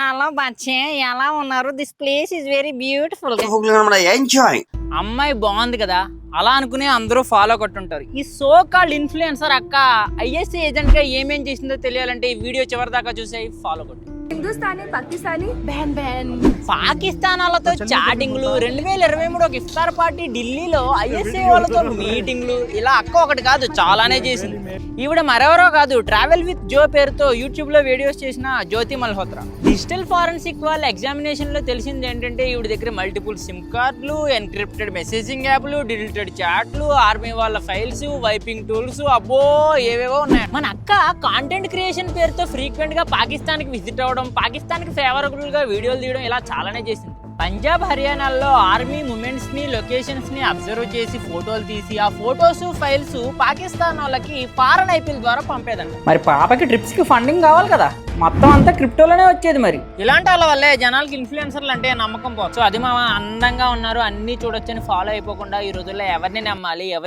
Hello బచ్చే ఎలా ఉన్నారు? This place is very beautiful. Enjoy. అమ్మాయి బాగుంది కదా అలా అనుకునే అందరూ ఫాలో కొట్టుంటారు. ఈ సో కాల్డ్ ఇన్ఫ్లుయెన్సర్ అక్క ఐఎస్ఐ ఏజెంట్ గా ఏమేం చేసిందో తెలియాలంటే ఈ వీడియో చివరి దాకా చూసి ఫాలో కొట్టు. హిందుస్థానీ పాకిస్తానీ బ్యాన్ బ్యాన్ పాకిస్తాన్ వాళ్ళతో చాటింగ్లు, 2023 ఒక ఇఫ్తార్ పార్టీ ఢిల్లీలో ఐఎస్ఐ వాళ్ళతో మీటింగ్లు, ఇలా అక్క ఒకటి కాదు చాలానే చేసింది. ఈవిడ మరెవరో కాదు, ట్రావెల్ విత్ జో పేరుతో యూట్యూబ్ లో వీడియోస్ చేసిన జ్యోతి మల్హోత్రా. డిజిటల్ ఫారెన్సిక్ వాళ్ళ ఎగ్జామినేషన్ లో తెలిసింది ఏంటంటే ఈవిడ దగ్గర మల్టిపుల్ సిమ్ కార్డులు, ఎన్క్రిప్టెడ్ మెసేజింగ్ యాప్లు, డిలీటెడ్ చాట్లు, ఆర్మీ వాళ్ళ ఫైల్స్, వైపింగ్ టూల్స్, అబ్బో ఏవేవో ఉన్నాయి. మన అక్క కాంటెంట్ క్రియేషన్ పేరుతో ఫ్రీక్వెంట్ గా పాకిస్తాన్ కి విజిట్ అవ్వడం, పాకిస్తాన్ కి ఫేవరబుల్ గా వీడియోలు తీయడం, ఇలా చాలానే చేసింది. పంజాబ్ హర్యానాలో ఆర్మీ మూమెంట్స్ ని, లొకేషన్స్ ని అబ్జర్వ్ చేసి ఫోటోలు తీసి ఆ ఫోటోస్ ఫైల్స్ పాకిస్తాన్ వాళ్ళకి ఫారెన్ ఐపీఎల్ ద్వారా పంపేదంట. మరి పాపకి ట్రిప్స్ కి ఫండింగ్ కావాలి కదా, మొత్తం అంతా క్రిప్టోలోనే వచ్చేది. మరి ఇలాంటి వాళ్ళ వల్లే జనాలకి ఇన్ఫ్లుయెన్సర్లు అంటే నమ్మకం పోవచ్చు. అది మా అందంగా ఉన్నారు అన్ని చూడొచ్చని ఫాలో అయిపోకుండా ఈ రోజుల్లో ఎవరిని నమ్మాలి,